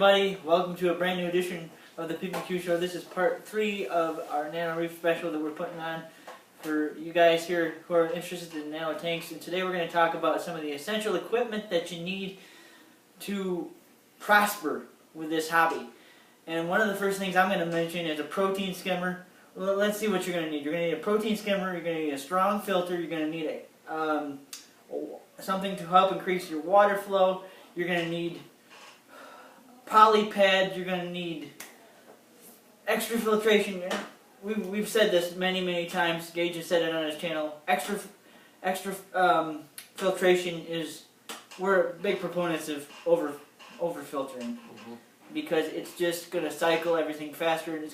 everybody, welcome to a brand new edition of the PPQ Show. This is part 3 of our Nano Reef special that we're putting on for you guys here who are interested in nano tanks. And today we're going to talk about some of the essential equipment that you need to prosper with this hobby. And one of the first things I'm going to mention is a protein skimmer. Well, let's see what you're going to need. You're going to need a protein skimmer, you're going to need a strong filter, you're going to need something to help increase your water flow, you're going to need poly pads, you're going to need extra filtration. We've said this many times. Gage has said it on his channel. Extra filtration is, we're big proponents of over filtering because it's just going to cycle everything faster, and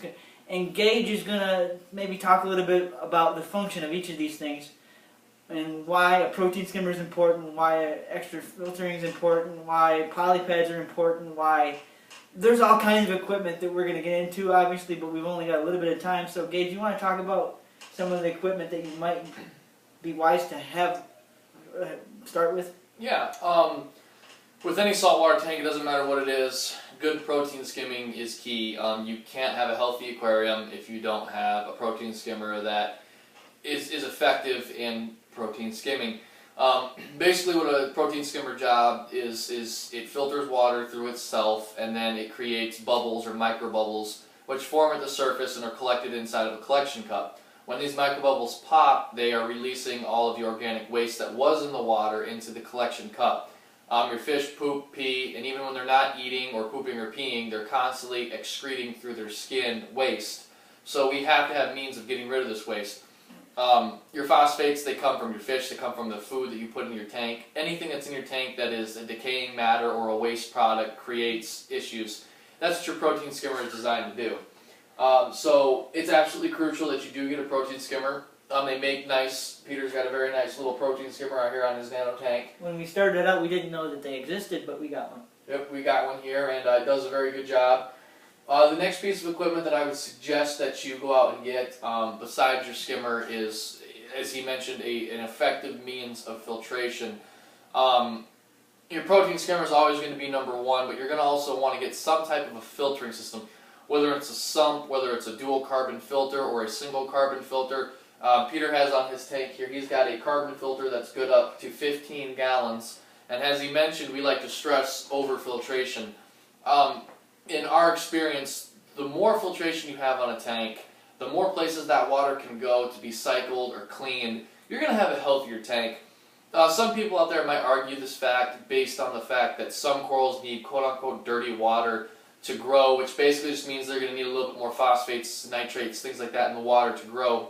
and Gage is going to maybe talk a little bit about the function of each of these things and why a protein skimmer is important, why extra filtering is important, why poly pads are important, why there's all kinds of equipment that we're going to get into, obviously, but we've only got a little bit of time. So, Gage, you want to talk about some of the equipment that you might be wise to have start with? Yeah. With any saltwater tank, it doesn't matter what it is, good protein skimming is key. You can't have a healthy aquarium if you don't have a protein skimmer that is effective in protein skimming. Basically what a protein skimmer job is it filters water through itself, and then it creates bubbles or micro bubbles which form at the surface and are collected inside of a collection cup. When these micro bubbles pop, they are releasing all of the organic waste that was in the water into the collection cup. Your fish poop, pee, and even when they're not eating or pooping or peeing, they're constantly excreting through their skin waste. So we have to have means of getting rid of this waste. Your phosphates, they come from your fish, they come from the food that you put in your tank. Anything that's in your tank that is a decaying matter or a waste product creates issues. That's what your protein skimmer is designed to do. So it's absolutely crucial that you do get a protein skimmer. They make nice, Peter's got a very nice little protein skimmer out here on his nano tank. When we started out, we didn't know that they existed, but we got one. Yep, we got one here, and it does a very good job. The next piece of equipment that I would suggest that you go out and get, besides your skimmer, is, as he mentioned, an effective means of filtration. Your protein skimmer is always going to be number one, but you're going to also want to get some type of a filtering system, whether it's a sump, whether it's a dual carbon filter or a single carbon filter. Peter has on his tank here, he's got a carbon filter that's good up to 15 gallons, and as he mentioned, we like to stress over filtration. In our experience, the more filtration you have on a tank, the more places that water can go to be cycled or cleaned, you're going to have a healthier tank. Some people out there might argue this fact based on the fact that some corals need quote-unquote dirty water to grow, which basically just means they're going to need a little bit more phosphates, nitrates, things like that in the water to grow.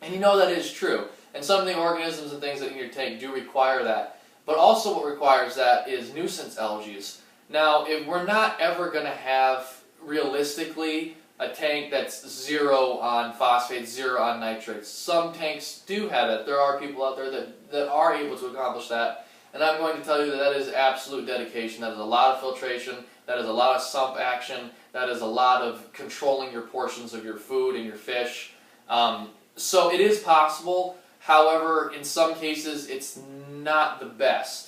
And you know that is true. And some of the organisms and things that in your tank do require that. But also what requires that is nuisance algae. Now, if we're not ever going to have, realistically, a tank that's zero on phosphates, zero on nitrates. Some tanks do have it. There are people out there that are able to accomplish that. And I'm going to tell you that that is absolute dedication. That is a lot of filtration. That is a lot of sump action. That is a lot of controlling your portions of your food and your fish. So it is possible. However, in some cases, it's not the best.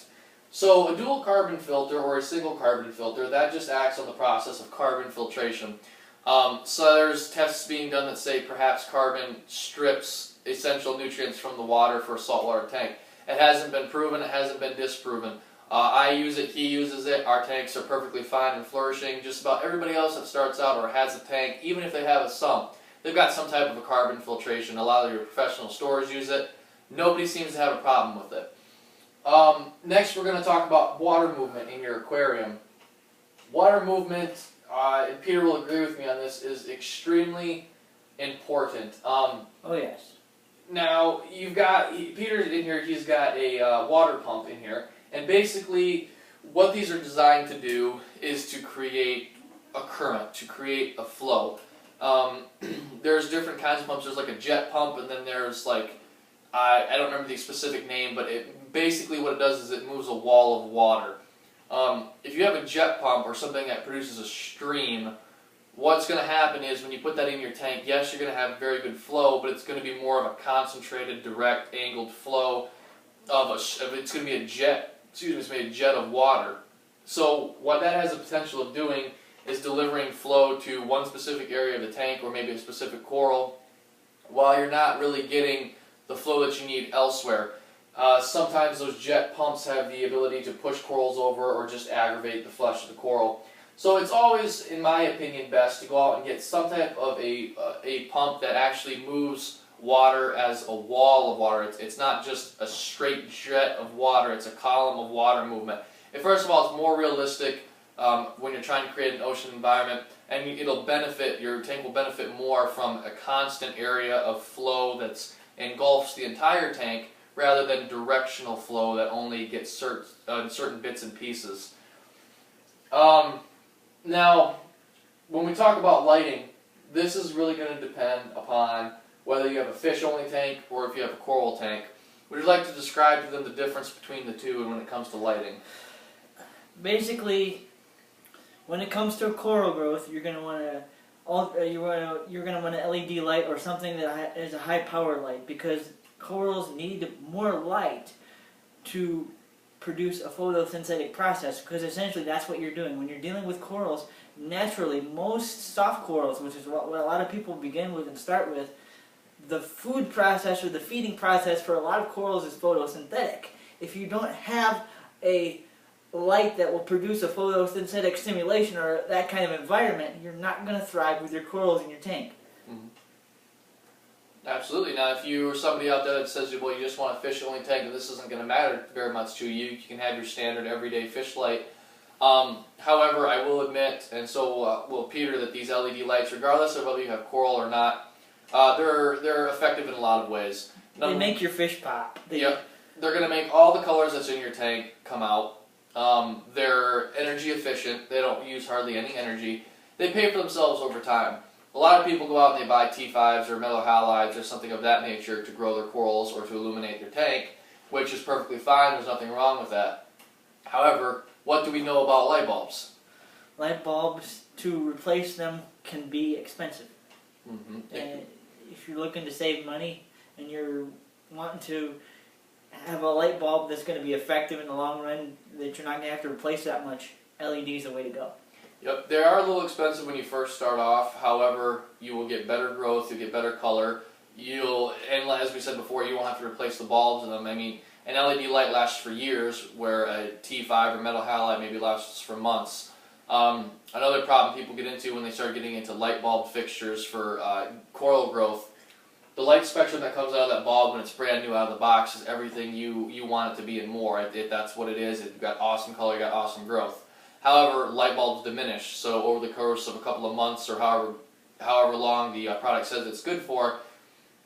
So a dual carbon filter or a single carbon filter, that just acts on the process of carbon filtration. So there's tests being done that say perhaps carbon strips essential nutrients from the water for a saltwater tank. It hasn't been proven, it hasn't been disproven. I use it, he uses it, our tanks are perfectly fine and flourishing. Just about everybody else that starts out or has a tank, even if they have a sump, they've got some type of a carbon filtration. A lot of your professional stores use it. Nobody seems to have a problem with it. Next we're going to talk about water movement in your aquarium. Water movement, and Peter will agree with me on this, is extremely important. Oh yes. Now, Peter in here, he's got a water pump in here, and basically what these are designed to do is to create a current, to create a flow. There's different kinds of pumps. There's like a jet pump, and then there's like, I don't remember the specific name, but basically what it does is it moves a wall of water. If you have a jet pump or something that produces a stream, what's going to happen is when you put that in your tank, yes, you're going to have very good flow, but it's going to be more of a concentrated, direct, angled flow it's going to be a jet, a jet of water. So what that has the potential of doing is delivering flow to one specific area of the tank or maybe a specific coral while you're not really getting the flow that you need elsewhere. Sometimes those jet pumps have the ability to push corals over or just aggravate the flesh of the coral. So it's always, in my opinion, best to go out and get some type of a pump that actually moves water as a wall of water. It's not just a straight jet of water, it's a column of water movement. And first of all, it's more realistic when you're trying to create an ocean environment, and it'll benefit, your tank will benefit more from a constant area of flow that engulfs the entire tank rather than directional flow that only gets certain bits and pieces. Now, when we talk about lighting, this is really going to depend upon whether you have a fish-only tank or if you have a coral tank. Would you like to describe to them the difference between the two and when it comes to lighting? Basically, when it comes to coral growth, you're going to want an LED light or something that is a high power light, because corals need more light to produce a photosynthetic process, because essentially that's what you're doing. When you're dealing with corals, naturally, most soft corals, which is what a lot of people begin with and start with, the food process or the feeding process for a lot of corals is photosynthetic. If you don't have a light that will produce a photosynthetic stimulation or that kind of environment, you're not going to thrive with your corals in your tank. Mm-hmm. Absolutely. Now, if you're somebody out there that says, well, you just want a fish-only tank and this isn't going to matter very much to you, you can have your standard everyday fish light. However, I will admit, and so will Peter, that these LED lights, regardless of whether you have coral or not, they're effective in a lot of ways. They make your fish pop. Yep. They're going to make all the colors that's in your tank come out. They're energy efficient. They don't use hardly any energy. They pay for themselves over time. A lot of people go out and they buy T5s or metal halides or something of that nature to grow their corals or to illuminate their tank, which is perfectly fine. There's nothing wrong with that. However, what do we know about light bulbs? Light bulbs, to replace them, can be expensive. Mm-hmm. And if you're looking to save money and you're wanting to have a light bulb that's going to be effective in the long run, that you're not going to have to replace that much, LED is the way to go. Yep, they are a little expensive when you first start off. However, you will get better growth, you'll get better color. And as we said before, you won't have to replace the bulbs in them. I mean, an LED light lasts for years, where a T5 or metal halide maybe lasts for months. Another problem people get into when they start getting into light bulb fixtures for coral growth, the light spectrum that comes out of that bulb when it's brand new out of the box is everything you want it to be and more. That's what it is. You've got awesome color, you've got awesome growth. However, light bulbs diminish, so over the course of a couple of months or however long the product says it's good for,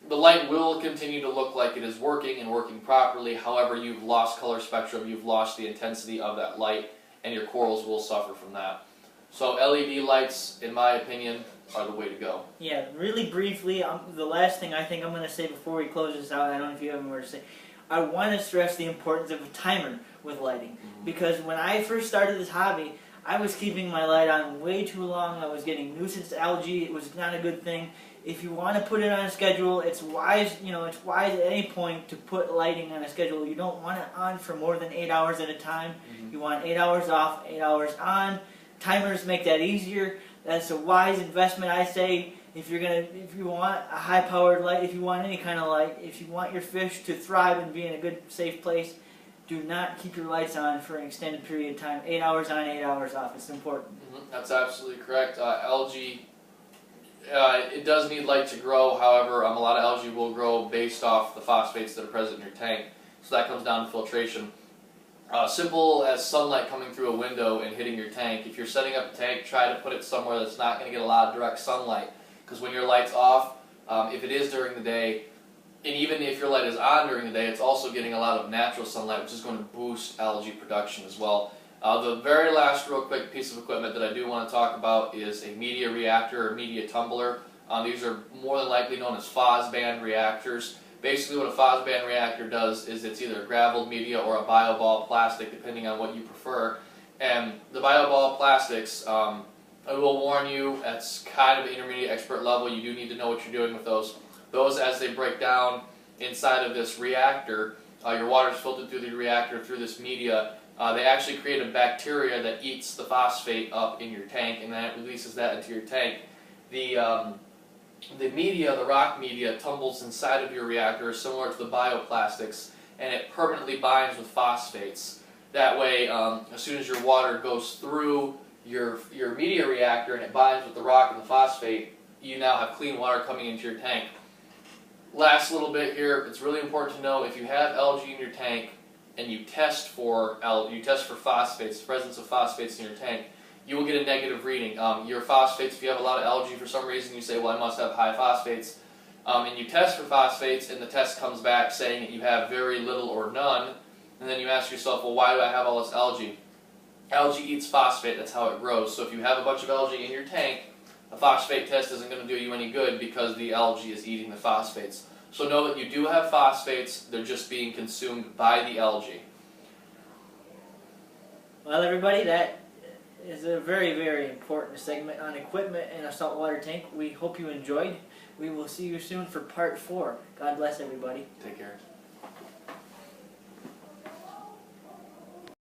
the light will continue to look like it is working and working properly. However, you've lost color spectrum, you've lost the intensity of that light, and your corals will suffer from that. So LED lights, in my opinion, are the way to go. Yeah, really briefly, the last thing I think I'm going to say before we close this out, I don't know if you have more to say, I want to stress the importance of a timer with lighting. Mm-hmm. Because when I first started this hobby, I was keeping my light on way too long. I was getting nuisance algae. It was not a good thing. If you want to put it on a schedule, it's wise, it's wise at any point to put lighting on a schedule. You don't want it on for more than 8 hours at a time. Mm-hmm. You want 8 hours off, 8 hours on. Timers make that easier. That's a wise investment, I say. If you want a high-powered light, if you want any kind of light, if you want your fish to thrive and be in a good, safe place, do not keep your lights on for an extended period of time. 8 hours on, 8 hours off. It's important. Mm-hmm. That's absolutely correct. Algae, it does need light to grow. However, a lot of algae will grow based off the phosphates that are present in your tank. So that comes down to filtration. Simple as sunlight coming through a window and hitting your tank. If you're setting up a tank, try to put it somewhere that's not going to get a lot of direct sunlight. Because when your light's off, if it is during the day, and even if your light is on during the day, it's also getting a lot of natural sunlight, which is going to boost algae production as well. The very last real quick piece of equipment that I do want to talk about is a media reactor or media tumbler. These are more than likely known as phosband reactors. Basically what a phosband reactor does is it's either gravel media or a bioball plastic, depending on what you prefer. And the bioball plastics, I will warn you, that's kind of an intermediate expert level. You do need to know what you're doing with those. Those, as they break down inside of this reactor, your water is filtered through the reactor through this media, they actually create a bacteria that eats the phosphate up in your tank, and then it releases that into your tank. The media, the rock media, tumbles inside of your reactor, similar to the bioplastics, and it permanently binds with phosphates. That way, as soon as your water goes through your media reactor and it binds with the rock and the phosphate, you now have clean water coming into your tank. Last little bit here, it's really important to know if you have algae in your tank and you test for phosphates, the presence of phosphates in your tank, you will get a negative reading. Your phosphates, if you have a lot of algae for some reason, you say, well, I must have high phosphates. And you test for phosphates, and the test comes back saying that you have very little or none. And then you ask yourself, well, why do I have all this algae? Algae eats phosphate, that's how it grows. So if you have a bunch of algae in your tank, a phosphate test isn't going to do you any good because the algae is eating the phosphates. So know that you do have phosphates, they're just being consumed by the algae. Well, everybody, that is a very, very important segment on equipment in a saltwater tank. We hope you enjoyed. We will see you soon for part 4. God bless everybody. Take care.